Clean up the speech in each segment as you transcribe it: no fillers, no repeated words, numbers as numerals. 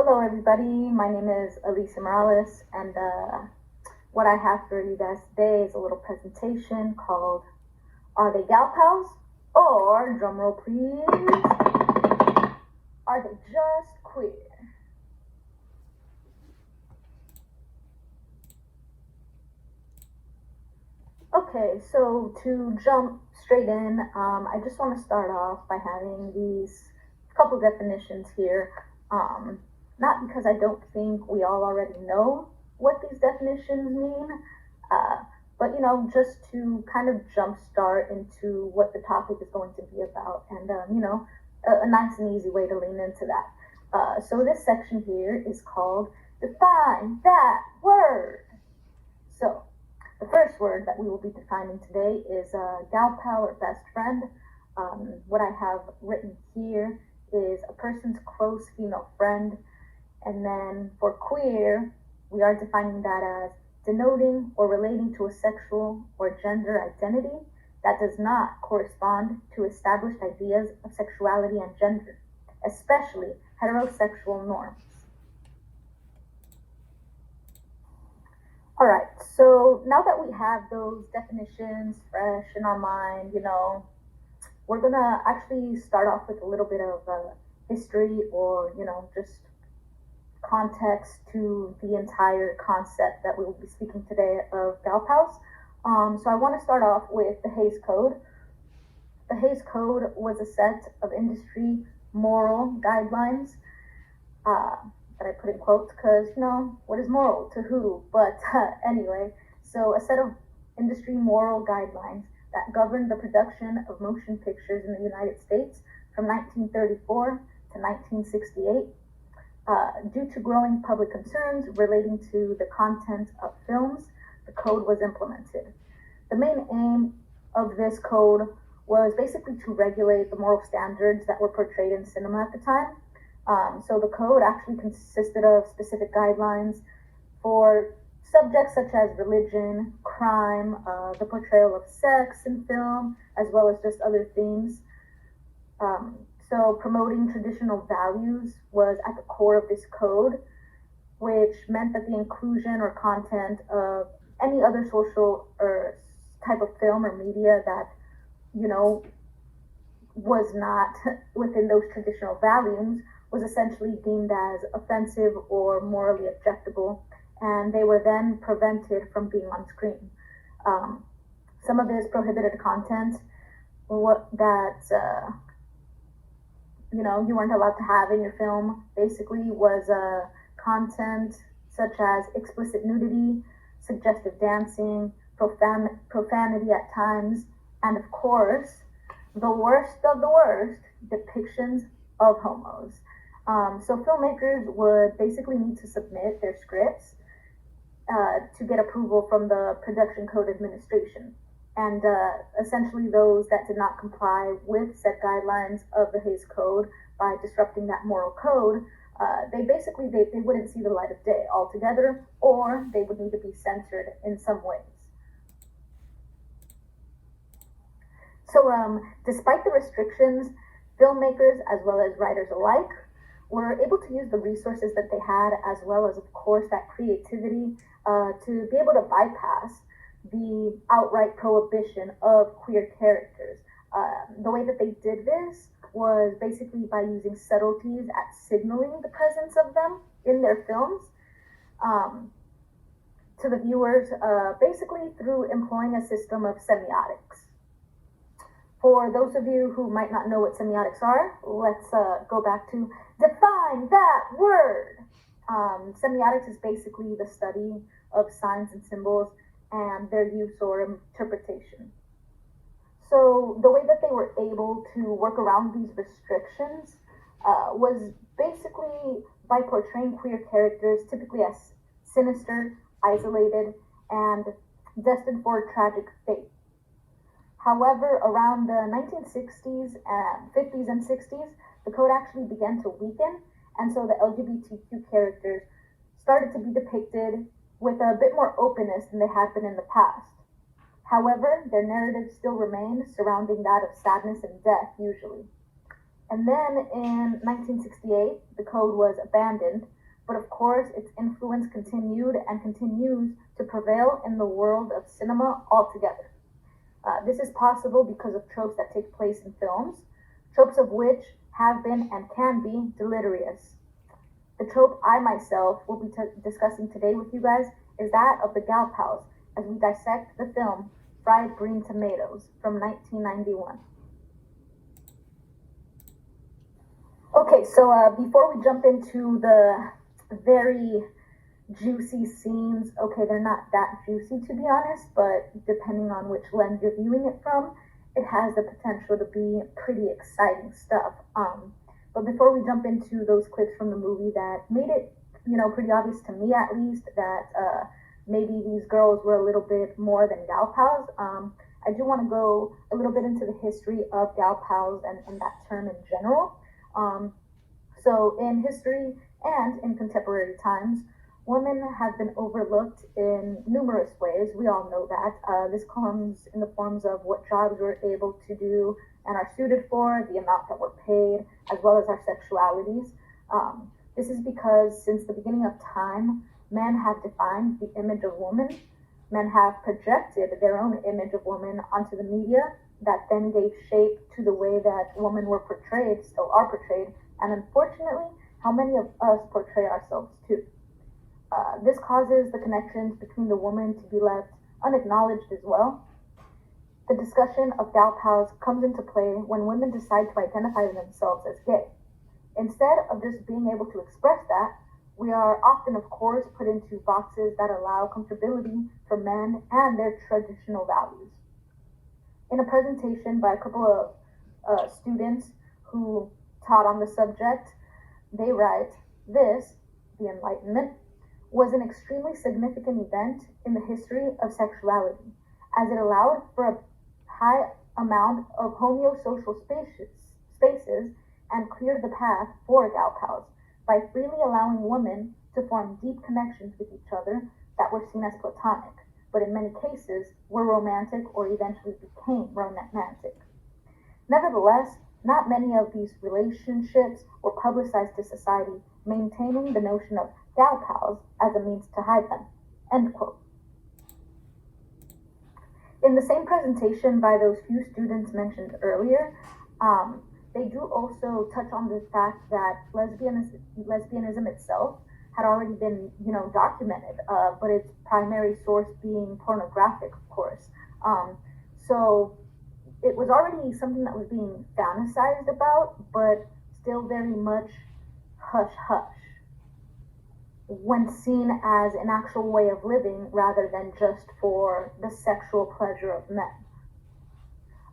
Hello, everybody. My name is Elisa Morales, and what I have for you guys today is a little presentation called Are They Gal Pals? Or, drumroll please, Are They Just Queer? Okay, so to jump straight in, I just want to start off by having these couple definitions here. Not because I don't think we all already know what these definitions mean, uh, but just to kind of jumpstart into what the topic is going to be about, and a nice and easy way to lean into that. So this section here is called Define That Word. So the first word that we will be defining today is gal pal or best friend. What I have written here is a person's close female friend. And then for queer, we are defining that as denoting or relating to a sexual or gender identity that does not correspond to established ideas of sexuality and gender, especially heterosexual norms. All right, so now that we have those definitions fresh in our mind, we're gonna actually start off with a little bit of history or, just context to the entire concept that we will be speaking today of gal pals. So I want to start off with the Hays Code. The Hays Code was a set of industry moral guidelines that I put in quotes because, what is moral to who? But anyway, so a set of industry moral guidelines that governed the production of motion pictures in the United States from 1934 to 1968. Due to growing public concerns relating to the content of films, the code was implemented. The main aim of this code was basically to regulate the moral standards that were portrayed in cinema at the time. So the code actually consisted of specific guidelines for subjects such as religion, crime, the portrayal of sex in film, as well as just other themes. So promoting traditional values was at the core of this code, which meant that the inclusion or content of any other social or type of film or media that, was not within those traditional values was essentially deemed as offensive or morally objectionable, and they were then prevented from being on screen. Some of this prohibited content that you weren't allowed to have in your film basically was content such as explicit nudity, suggestive dancing, profanity at times, and of course, the worst of the worst, depictions of homos. So filmmakers would basically need to submit their scripts to get approval from the Production Code Administration. And essentially those that did not comply with said guidelines of the Hays Code by disrupting that moral code, they wouldn't see the light of day altogether, or they would need to be censored in some ways. So despite the restrictions, filmmakers as well as writers alike were able to use the resources that they had, as well as, of course, that creativity to be able to bypass the outright prohibition of queer characters. The way that they did this was basically by using subtleties at signaling the presence of them in their films to the viewers, basically through employing a system of semiotics. For those of you who might not know what semiotics are, let's go back to define that word. Semiotics is basically the study of signs and symbols and their use or interpretation. So the way that they were able to work around these restrictions was basically by portraying queer characters typically as sinister, isolated, and destined for tragic fate. However, around the 1960s, 50s, and 60s, the code actually began to weaken, and so the LGBTQ characters started to be depicted with a bit more openness than they had been in the past. However, their narrative still remained surrounding that of sadness and death, usually. And then in 1968, the code was abandoned, but of course, its influence continued and continues to prevail in the world of cinema altogether. This is possible because of tropes that take place in films, tropes of which have been and can be deleterious. The trope I myself will be discussing today with you guys is that of the gal pals as we dissect the film Fried Green Tomatoes from 1991. Okay, so before we jump into the very juicy scenes, okay, they're not that juicy to be honest, but depending on which lens you're viewing it from, it has the potential to be pretty exciting stuff. But before we jump into those clips from the movie that made it, pretty obvious to me at least that maybe these girls were a little bit more than gal pals. I do want to go a little bit into the history of gal pals and that term in general. Um, so, in history and in contemporary times, women have been overlooked in numerous ways. We all know that. This comes in the forms of what jobs we're able to do and are suited for, the amount that we're paid, as well as our sexualities. This is because since the beginning of time, men have defined the image of woman. Men have projected their own image of woman onto the media that then gave shape to the way that women were portrayed, still are portrayed, and unfortunately, how many of us portray ourselves too. This causes the connections between the woman to be left unacknowledged as well. The discussion of gal pals comes into play when women decide to identify themselves as gay. Instead of just being able to express that, we are often, of course, put into boxes that allow comfortability for men and their traditional values. In a presentation by a couple of students who taught on the subject, they write, "This, the Enlightenment, was an extremely significant event in the history of sexuality, as it allowed for a high amount of homosocial spaces and cleared the path for gal pals by freely allowing women to form deep connections with each other that were seen as platonic, but in many cases were romantic or eventually became romantic. Nevertheless, not many of these relationships were publicized to society, maintaining the notion of gal pals as a means to hide them." End quote. In the same presentation by those few students mentioned earlier, they do also touch on the fact that lesbianism itself had already been, documented, but its primary source being pornographic, of course. So it was already something that was being fantasized about, but still very much hush hush when seen as an actual way of living rather than just for the sexual pleasure of men.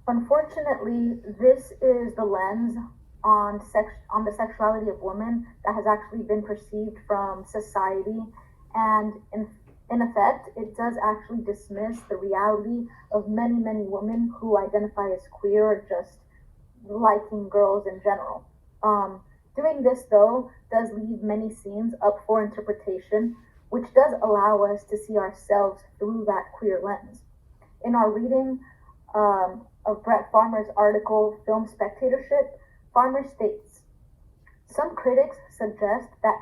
Unfortunately, this is the lens on the sexuality of women that has actually been perceived from society, and in effect, it does actually dismiss the reality of many women who identify as queer or just liking girls in general. Doing this, though, does leave many scenes up for interpretation, which does allow us to see ourselves through that queer lens. In our reading of Brett Farmer's article, Film Spectatorship, Farmer states, "Some critics suggest that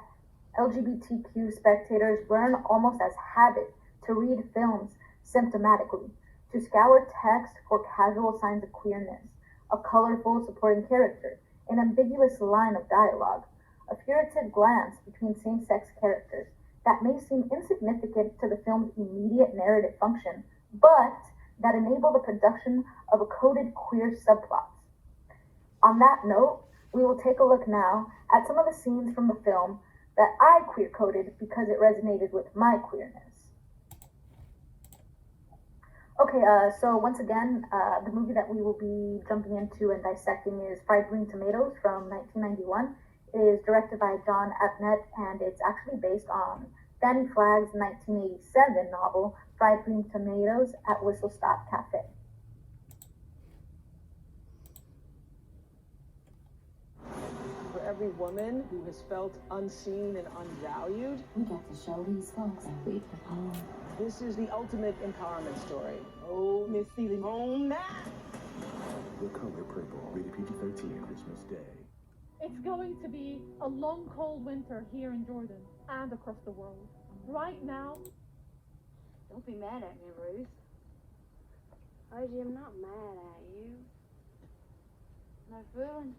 LGBTQ spectators learn almost as habit to read films symptomatically, to scour text for casual signs of queerness, a colorful supporting character, an ambiguous line of dialogue, a furtive glance between same-sex characters that may seem insignificant to the film's immediate narrative function, but that enable the production of a coded queer subplots." On that note, we will take a look now at some of the scenes from the film that I queer coded because it resonated with my queerness. Okay, so once again, the movie that we will be jumping into and dissecting is Fried Green Tomatoes from 1991. It is directed by John Abnett, and it's actually based on Fanny Flagg's 1987 novel Fried Green Tomatoes at Whistle Stop Cafe. For every woman who has felt unseen and unvalued, we got to show these folks that we belong. This is the ultimate empowerment story. Oh, Miss Celie, home now. The Color Purple, rated PG-13, Christmas Day. It's going to be a long, cold winter here in Jordan and across the world. Right now, Don't be mad at me, Ruth. Rosie, I'm not mad at you. No fooling.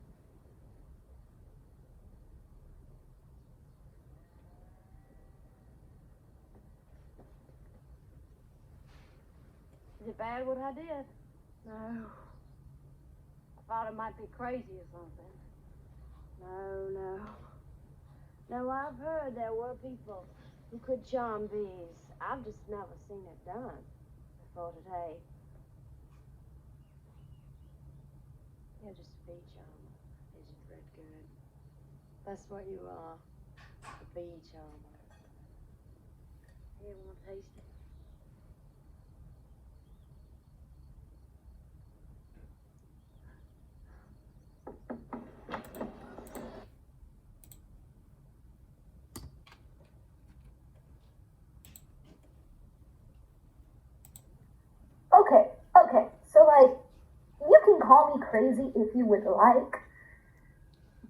Is it bad what I did? No. I thought it might be crazy or something. No. No, I've heard there were people who could charm bees. I've just never seen it done before today. You're just a bee charmer, Agent Redgood. That's what you are, a bee charmer. Here, want to taste it? Okay, so like, you can call me crazy if you would like,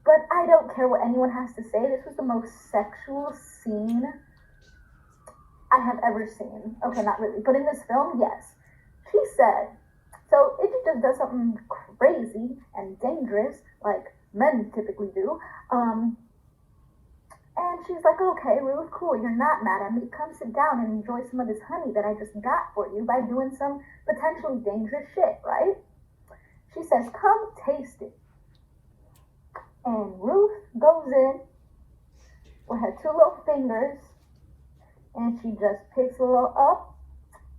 but I don't care what anyone has to say. This was the most sexual scene I have ever seen. Okay, not really, but in this film, yes. She said, so if she just does something crazy and dangerous, like men typically do, and she's like, okay, Ruth, cool, you're not mad at me. Come sit down and enjoy some of this honey that I just got for you by doing some potentially dangerous shit, right? She says, come taste it. And Ruth goes in with her two little fingers and she just picks a little up.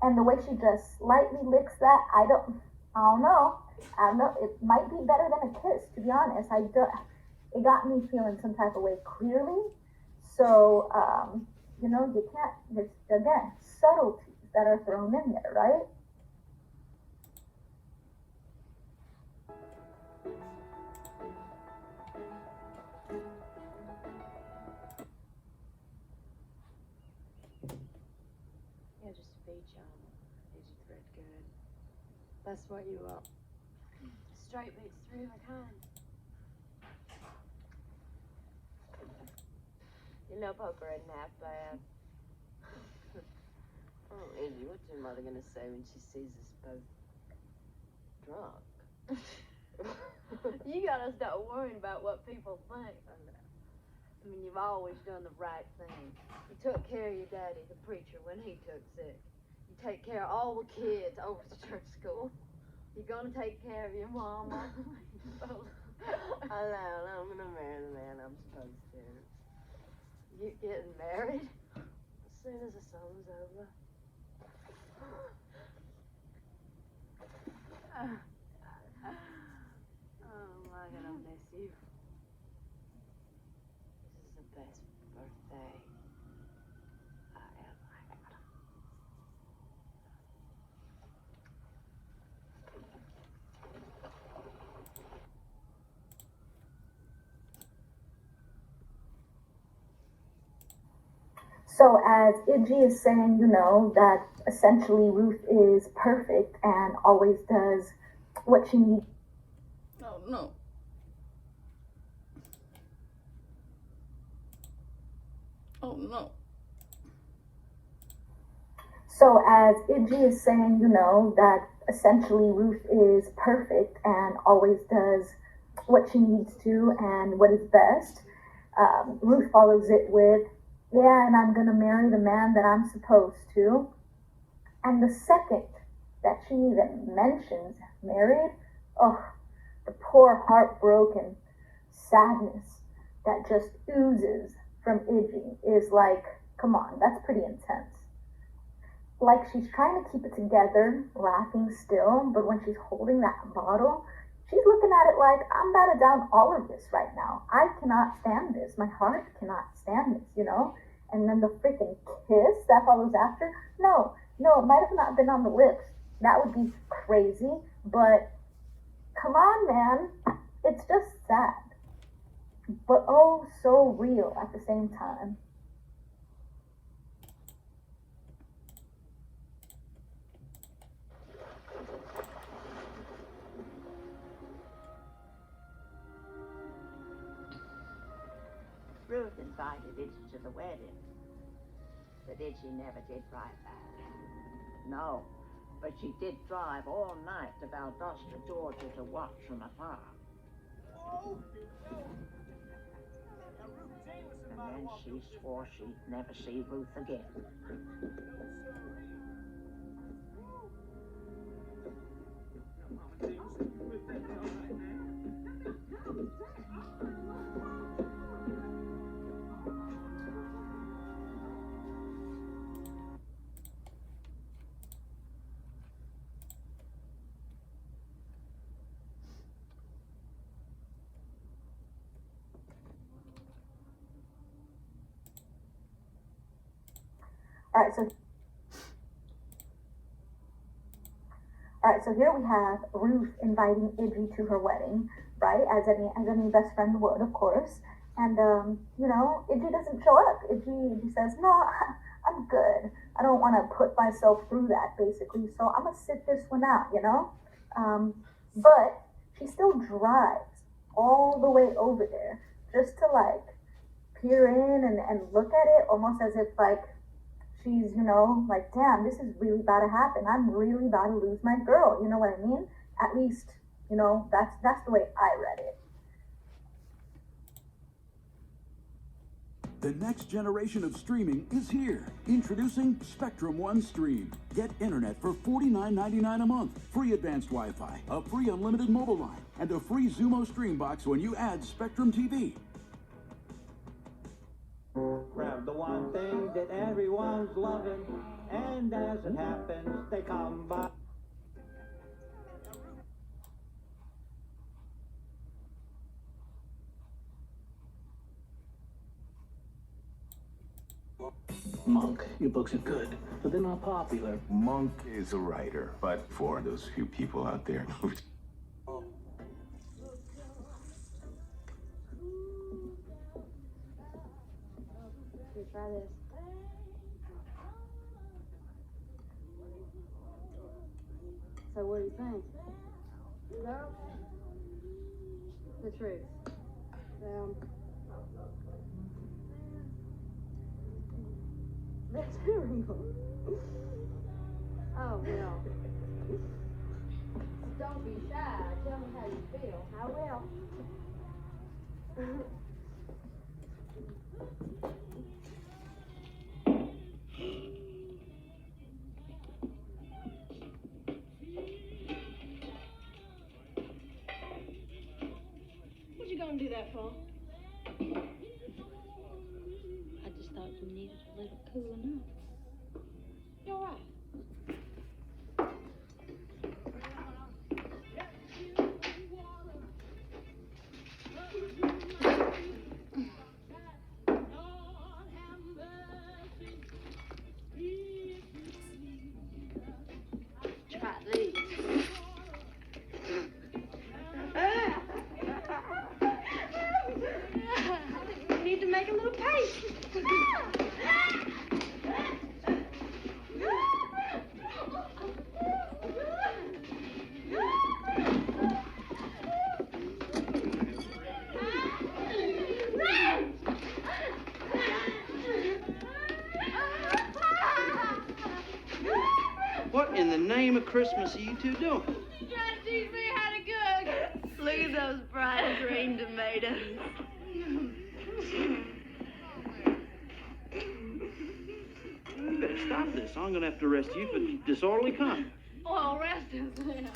And the way she just slightly licks that, I don't know. It might be better than a kiss, to be honest. It got me feeling some type of way clearly. So, you can't, there's, again, subtleties that are thrown in there, right? You're just a bee charmer, Agent Redgood. That's what you are. Straight beats three of a kind. You know poker isn't half bad. Oh, Izzy, what's your mother gonna say when she sees us both drunk? You gotta stop worrying about what people think. I mean, you've always done the right thing. You took care of your daddy, the preacher, when he took sick. You take care of all the kids over at the church school. You're gonna take care of your mama. I know, I'm gonna marry the man I'm supposed to. You getting married? As soon as the summer's over. Oh, I'm gonna miss you. This is the best birthday I ever had. So as Iggy is saying, that essentially Ruth is perfect and always does what she needs. Oh no. Oh no. So as Iggy is saying, that essentially Ruth is perfect and always does what she needs to and what is best. Ruth follows it with, yeah, and I'm gonna marry the man that I'm supposed to. And the second that she even mentions married, oh, the poor heartbroken sadness that just oozes from Iggy is like, come on, that's pretty intense. Like she's trying to keep it together, laughing still, but when she's holding that bottle, she's looking at it like, I'm about to down all of this right now. I cannot stand this. My heart cannot stand this, And then the freaking kiss that follows after, no, it might have not been on the lips. That would be crazy, but come on, man. It's just sad, but oh, so real at the same time. Ruth invited Itchy to the wedding. But Itchy never did write back. No, but she did drive all night to Valdosta, Georgia to watch from afar. And then she swore she'd never see Ruth again. Alright, so here we have Ruth inviting Idgie to her wedding, right? As any best friend would, of course. And you know, Idgie doesn't show up. Idgie says, "No, I'm good. I don't want to put myself through that, basically. So I'm gonna sit this one out, you know." But she still drives all the way over there just to like peer in and look at it, almost as if like she's, you know, like, damn, this is really about to happen. I'm really about to lose my girl. You know what I mean? At least, you know, that's the way I read it. The next generation of streaming is here. Introducing Spectrum One Stream. Get internet for $49.99 a month, free advanced Wi-Fi, a free unlimited mobile line, and a free Xumo Stream box when you add Spectrum TV. Grab the one thing that everyone's loving, and as it happens, they come by. Monk, your books are good, but they're not popular. Monk is a writer, but for those few people out there who... Here, try this. So what do you think? Girl? The truth. Material. Oh, well. Don't be shy. Tell me how you feel. I will. What you gonna do that for? I just thought you needed a little cooling off. You all right? Try these. We need to make a little paste. What in the name of Christmas are you two doing? You're trying to teach me how to cook. Look at those bright green tomatoes. You better stop this. I'm gonna have to arrest you for disorderly conduct. Well, rest us then.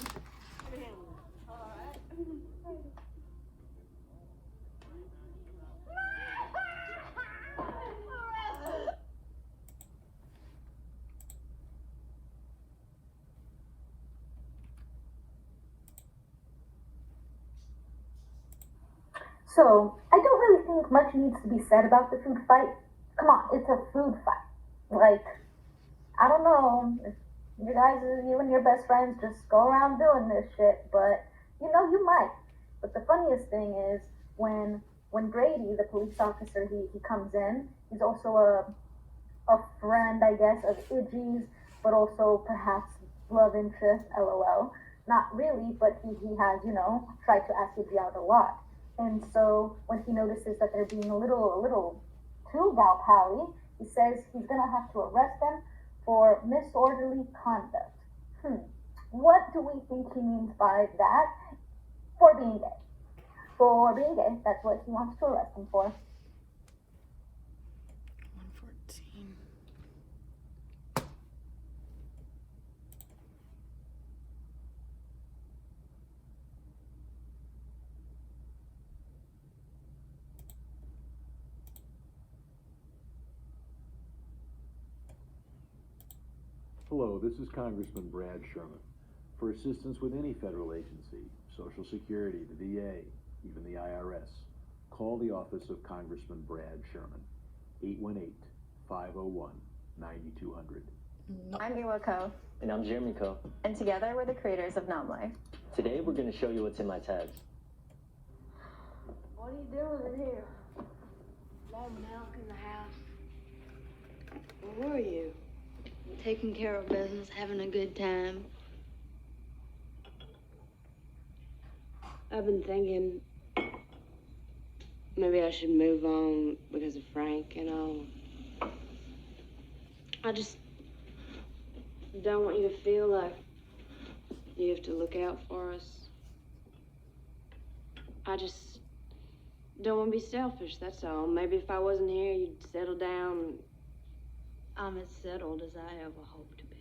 So, I don't really think much needs to be said about the food fight. Come on, it's a food fight. Like, I don't know if you and your best friends just go around doing this shit, but, you know, you might. But the funniest thing is, when Grady, the police officer, he comes in, he's also a friend, I guess, of Idgie's, but also perhaps love interest, LOL. Not really, but he has, you know, tried to ask Idgie out a lot. And so when he notices that they're being a little too gal pally, he says he's gonna have to arrest them for disorderly conduct. What do we think he means by that? For being gay. For being gay, that's what he wants to arrest him for. 114. Hello, this is Congressman Brad Sherman. For assistance with any federal agency, Social Security, the VA, even the IRS, call the office of Congressman Brad Sherman, 818-501-9200. No. I'm Miwa Ko. And I'm Jeremy Ko. And together we're the creators of Nom Life. Today we're going to show you what's in my tags. What are you doing in here? No milk in the house. Where were you? Taking care of business, having a good time. I've been thinking maybe I should move on because of Frank and all. I just don't want you to feel like you have to look out for us. I just don't want to be selfish, that's all. Maybe if I wasn't here, you'd settle down. I'm as settled as I ever hoped to be.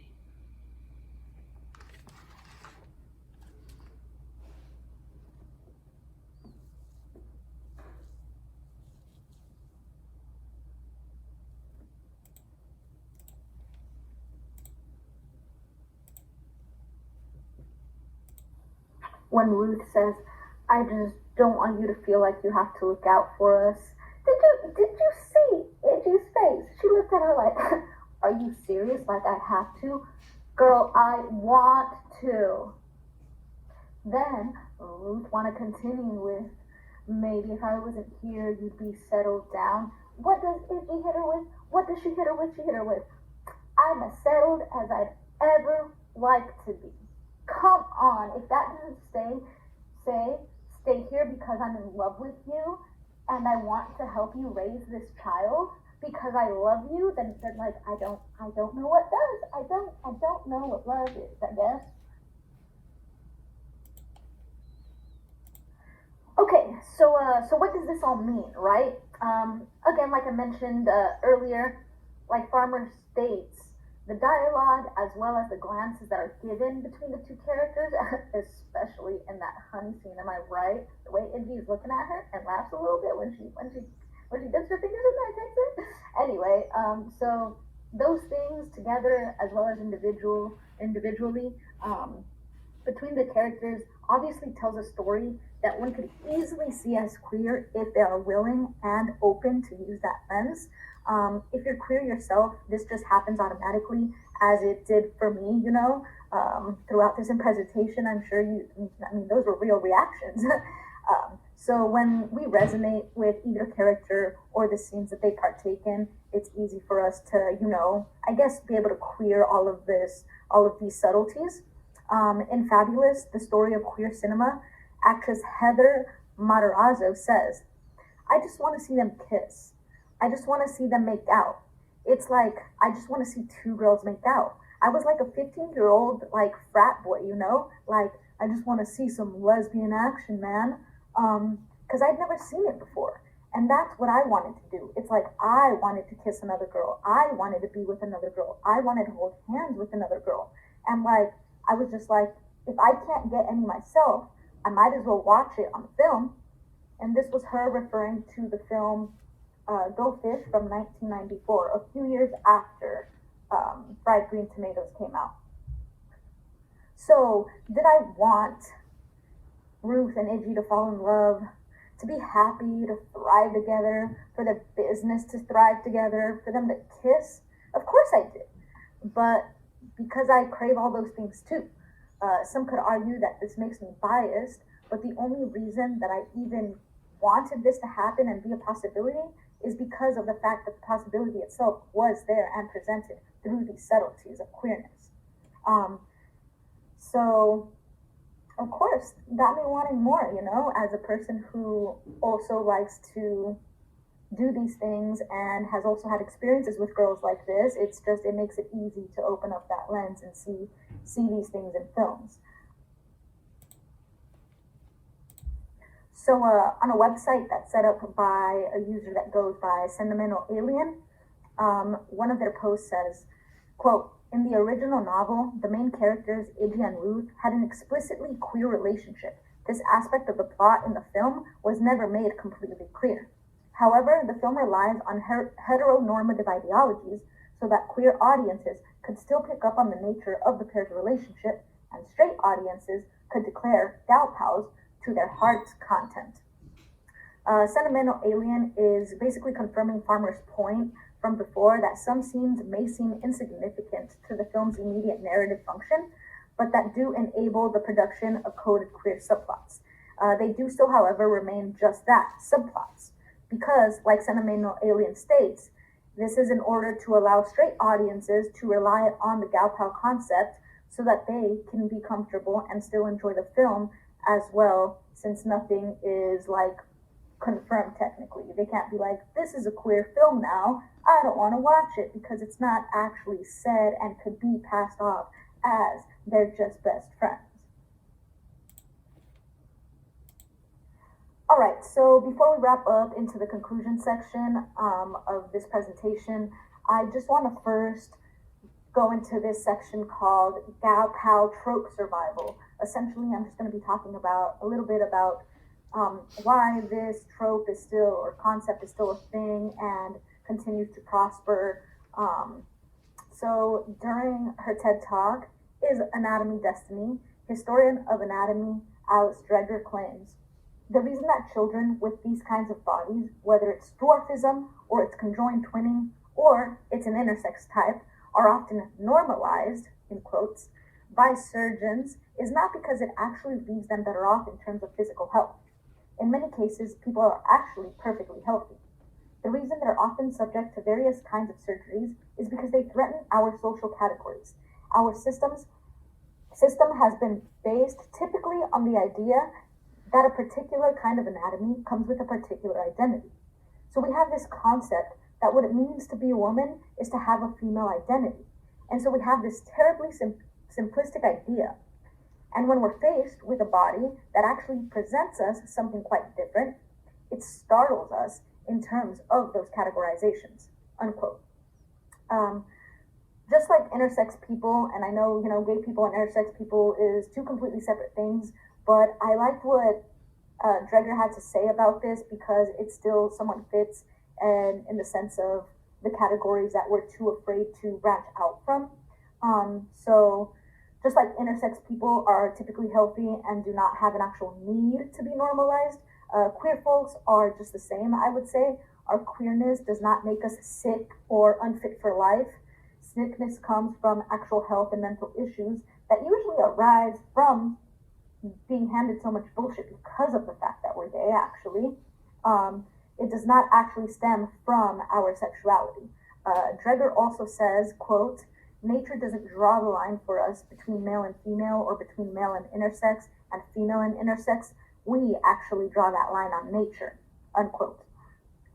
When Ruth says, I just don't want you to feel like you have to look out for us. Did you see Iggy's face? She looked at her like, are you serious? Like I have to? Girl, I want to. Then Ruth want to continue with, maybe if I wasn't here, you'd be settled down. What does Iggy hit her with? What does she hit her with? She hit her with, I'm as settled as I'd ever like to be. Come on, if that doesn't stay here because I'm in love with you and I want to help you raise this child because I love you, then like I don't know what does. I don't know what love is, I guess. Okay, so what does this all mean, right? Again, like I mentioned earlier, like Farmer states, the dialogue as well as the glances that are given between the two characters, especially in that honey scene, am I right? The way Iggy's looking at her and laughs a little bit when she dips her fingers in there and takes it. Anyway, so those things together as well as individually, between the characters obviously tells a story that one could easily see as queer if they are willing and open to use that lens. If you're queer yourself, this just happens automatically, as it did for me, throughout this presentation. I'm sure those were real reactions. So when we resonate with either character or the scenes that they partake in, it's easy for us to, I guess, be able to queer all of these subtleties. In Fabulous, the story of queer cinema, actress Heather Matarazzo says, I just want to see them kiss. I just want to see them make out. It's like, I just want to see two girls make out. I was like a 15-year-old, like, frat boy, Like, I just want to see some lesbian action, man. Because I'd never seen it before. And that's what I wanted to do. It's like, I wanted to kiss another girl. I wanted to be with another girl. I wanted to hold hands with another girl. And, like, I was just like, if I can't get any myself, I might as well watch it on film. And this was her referring to the film Go Fish from 1994, a few years after Fried Green Tomatoes came out. So, did I want Ruth and Iggy to fall in love, to be happy, to thrive together, for the business to thrive together, for them to kiss? Of course I did. But because I crave all those things too. Some could argue that this makes me biased, but the only reason that I even wanted this to happen and be a possibility is because of the fact that the possibility itself was there and presented through these subtleties of queerness. So of course, got me wanting more, you know, as a person who also likes to do these things and has also had experiences with girls like this. It makes it easy to open up that lens and see these things in films. So on a website that's set up by a user that goes by Sentimental Alien, one of their posts says, quote, "In the original novel, the main characters, Iggy and Ruth, had an explicitly queer relationship. This aspect of the plot in the film was never made completely clear. However, the film relies on heteronormative ideologies so that queer audiences could still pick up on the nature of the pair's relationship, and straight audiences could declare gal pals to their heart's content." Sentimental Alien is basically confirming Farmer's point from before that some scenes may seem insignificant to the film's immediate narrative function, but that do enable the production of coded queer subplots. They do still, however, remain just that, subplots, because, like Sentimental Alien states, this is in order to allow straight audiences to rely on the gal pal concept so that they can be comfortable and still enjoy the film as well, since nothing is like confirmed technically. They can't be like, this is a queer film now, I don't want to watch it, because it's not actually said and could be passed off as they're just best friends. All right, so before we wrap up into the conclusion section of this presentation, I just want to first go into this section called Gal Pal Trope Survival. Essentially, I'm just going to be talking about a little bit about why this trope is still, or concept is still a thing and continues to prosper. So during her TED Talk, Is Anatomy Destiny? Historian of Anatomy Alice Dreger claims, the reason that children with these kinds of bodies, whether it's dwarfism or it's conjoined twinning or it's an intersex type, are often normalized, in quotes, by surgeons is not because it actually leaves them better off in terms of physical health. In many cases, people are actually perfectly healthy. The reason they're often subject to various kinds of surgeries is because they threaten our social categories. Our system has been based typically on the idea that a particular kind of anatomy comes with a particular identity. So we have this concept that what it means to be a woman is to have a female identity. And so we have this terribly simplistic idea. And when we're faced with a body that actually presents us something quite different, it startles us in terms of those categorizations, unquote. Just like intersex people, and I know, gay people and intersex people is two completely separate things, but I liked what Dreger had to say about this because it still somewhat fits and in the sense of the categories that we're too afraid to branch out from. So just like intersex people are typically healthy and do not have an actual need to be normalized, queer folks are just the same, I would say. Our queerness does not make us sick or unfit for life. Sickness comes from actual health and mental issues that usually arise from being handed so much bullshit because of the fact that we're gay, actually. It does not actually stem from our sexuality. Dreger also says, quote, nature doesn't draw the line for us between male and female or between male and intersex and female and intersex. We actually draw that line on nature, unquote.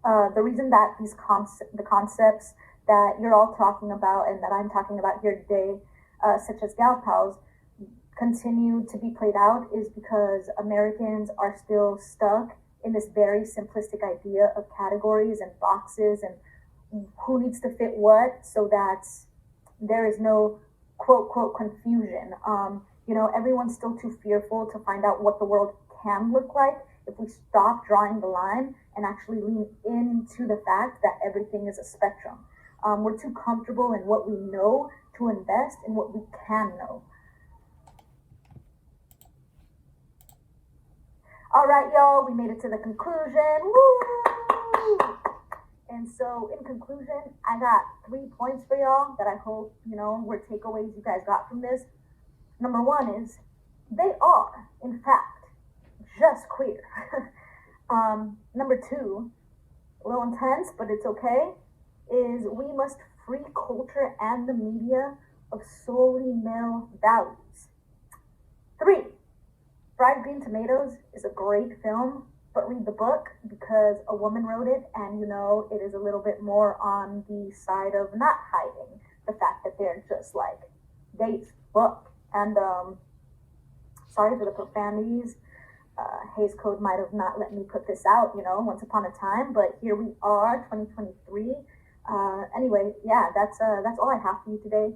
The reason that the concepts that you're all talking about and that I'm talking about here today, such as gal pals, continue to be played out is because Americans are still stuck in this very simplistic idea of categories and boxes and who needs to fit what, so that there is no quote confusion. Everyone's still too fearful to find out what the world can look like if we stop drawing the line and actually lean into the fact that everything is a spectrum. We're too comfortable in what we know to invest in what we can know. All right, y'all, we made it to the conclusion. Woo! And so, in conclusion, I got 3 points for y'all that I hope, were takeaways you guys got from this. Number 1 is, they are, in fact, just queer. Number 2, a little intense, but it's okay, is we must free culture and the media of solely male values. 3, Fried Green Tomatoes is a great film, but read the book because a woman wrote it, and you know, it is a little bit more on the side of not hiding the fact that they're just like Date's book. And sorry for the profanities. Hays Code might have not let me put this out, you know, once upon a time, but here we are, 2023. Anyway, yeah, that's all I have for you today.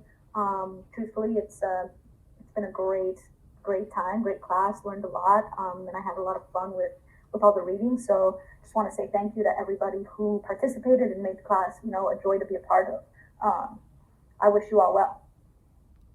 Truthfully, it's been a great time, great class, learned a lot, and I had a lot of fun with all the reading. So just want to say thank you to everybody who participated and made the class, you know, a joy to be a part of. I wish you all well.